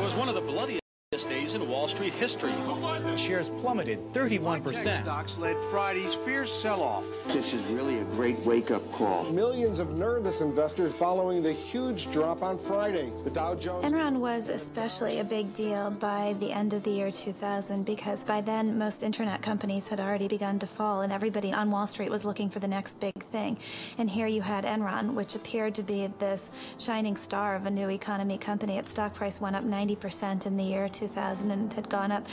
was one of the bloodiest days in Wall Street history. Shares plummeted 31%. Tech stocks led Friday's fierce sell-off. This is really a great wake-up call. Millions of nervous investors following the huge drop on Friday. The Dow Jones... Enron was especially a big deal by the end of the year 2000 because by then most internet companies had already begun to fall and everybody on Wall Street was looking for the next big thing. And here you had Enron, which appeared to be this shining star of a new economy company. Its stock price went up 90% in the year 2000 and had gone up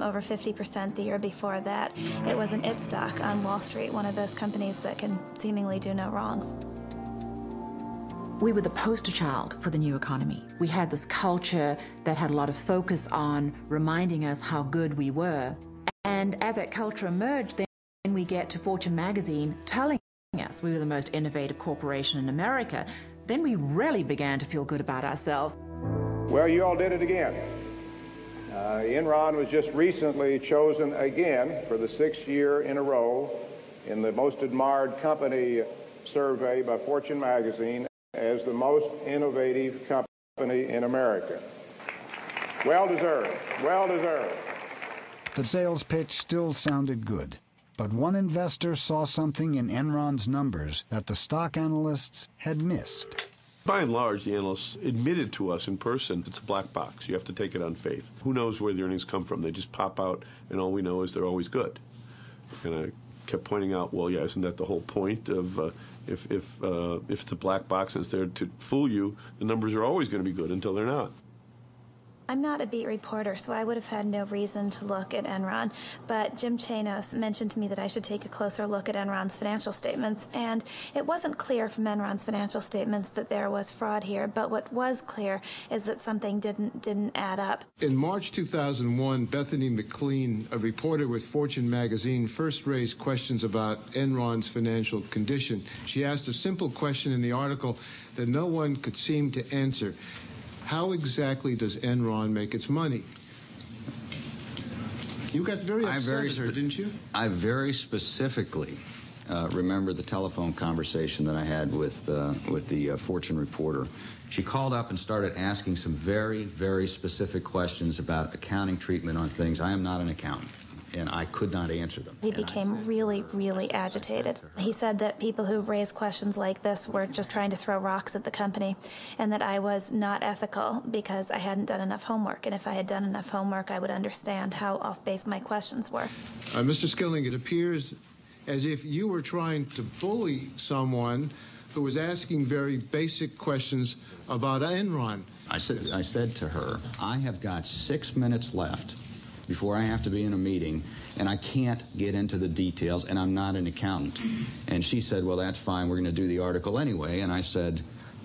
over 50% the year before that. It was an it stock on Wall Street, one of those companies that can seemingly do no wrong. We were the poster child for the new economy. We had this culture that had a lot of focus on reminding us how good we were. And as that culture emerged, then we get to Fortune magazine telling us we were the most innovative corporation in America. Then we really began to feel good about ourselves. Well, you all did it again. Enron was just recently chosen again for the 6th year in a row in the most admired company survey by Fortune magazine as the most innovative company in America. Well deserved, well deserved. The sales pitch still sounded good, but one investor saw something in Enron's numbers that the stock analysts had missed. By and large, the analysts admitted to us in person it's a black box. You have to take it on faith. Who knows where the earnings come from? They just pop out, and all we know is they're always good. And I kept pointing out, well, yeah, isn't that the whole point of if it's a black box and it's there to fool you, the numbers are always going to be good until they're not. I'm not a beat reporter, so I would have had no reason to look at Enron, but Jim Chanos mentioned to me that I should take a closer look at Enron's financial statements, and it wasn't clear from Enron's financial statements that there was fraud here, but what was clear is that something didn't add up. In March 2001, Bethany McLean, a reporter with Fortune magazine, first raised questions about Enron's financial condition. She asked a simple question in the article that no one could seem to answer. How exactly does Enron make its money? You got very upset at her, didn't you? I very specifically remember the telephone conversation that I had with the Fortune reporter. She called up and started asking some very, very specific questions about accounting treatment on things. I am not an accountant, and I could not answer them. He became really, really agitated. He said that people who raised questions like this were just trying to throw rocks at the company, and that I was not ethical because I hadn't done enough homework. And if I had done enough homework, I would understand how off-base my questions were. Mr. Skilling, it appears as if you were trying to bully someone who was asking very basic questions about Enron. I said to her, I have got 6 minutes left before I have to be in a meeting, and I can't get into the details, and I'm not an accountant. And she said, well, that's fine, we're going to do the article anyway. And I said,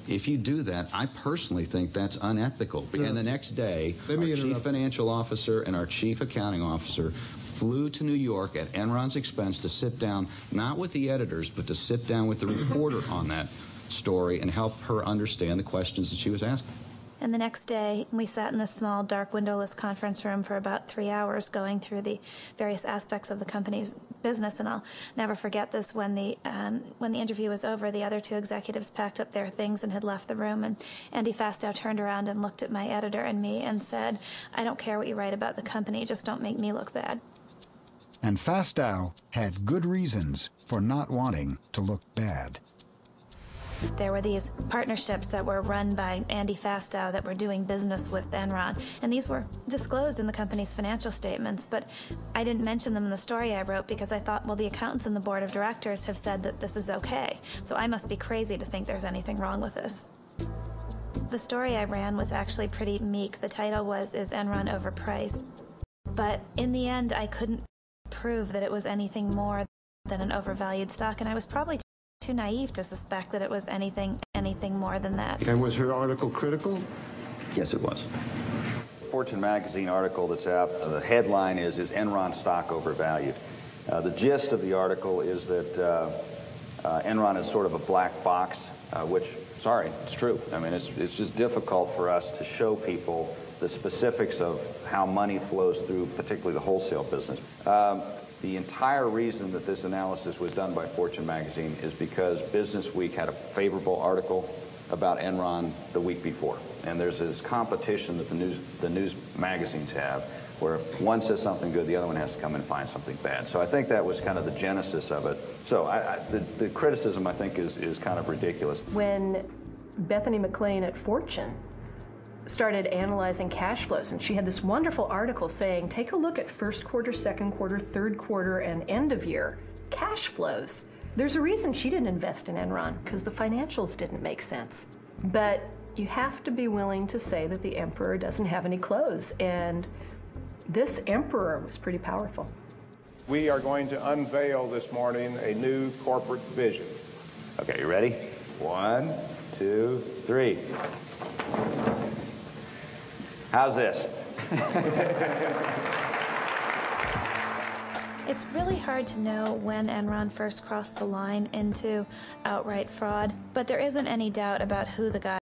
if you do that, I personally think that's unethical. Yeah. And the next day, our chief financial officer and our chief accounting officer flew to New York at Enron's expense to sit down, not with the editors, but to sit down with the reporter on that story and help her understand the questions that she was asking. And the next day, we sat in this small, dark, windowless conference room for about 3 hours going through the various aspects of the company's business. And I'll never forget this. When the interview was over, the other two executives packed up their things and had left the room. And Andy Fastow turned around and looked at my editor and me and said, I don't care what you write about the company, just don't make me look bad. And Fastow had good reasons for not wanting to look bad. There were these partnerships that were run by Andy Fastow that were doing business with Enron, and these were disclosed in the company's financial statements, but I didn't mention them in the story I wrote because I thought, well, the accountants and the board of directors have said that this is okay, so I must be crazy to think there's anything wrong with this. The story I ran was actually pretty meek. The title was, Is Enron Overpriced? But in the end, I couldn't prove that it was anything more than an overvalued stock, and I was probably too naive to suspect that it was anything more than that. And was her article critical? Yes, it was. Fortune magazine article that's out, the headline is Enron stock overvalued? The gist of the article is that Enron is sort of a black box, which, sorry, it's true. I mean, it's just difficult for us to show people the specifics of how money flows through, particularly the wholesale business. The entire reason that this analysis was done by Fortune magazine is because Business Week had a favorable article about Enron the week before. And there's this competition that the news magazines have, where if one says something good, the other one has to come and find something bad. So I think that was kind of the genesis of it. So the criticism, I think, is kind of ridiculous. When Bethany McLean at Fortune started analyzing cash flows, and she had this wonderful article saying, take a look at first quarter, second quarter, third quarter, and end of year cash flows. There's a reason she didn't invest in Enron, because the financials didn't make sense. But you have to be willing to say that the emperor doesn't have any clothes, and this emperor was pretty powerful. We are going to unveil this morning a new corporate vision. Okay, you ready? 1, 2, 3. How's this? It's really hard to know when Enron first crossed the line into outright fraud, but there isn't any doubt about who the guy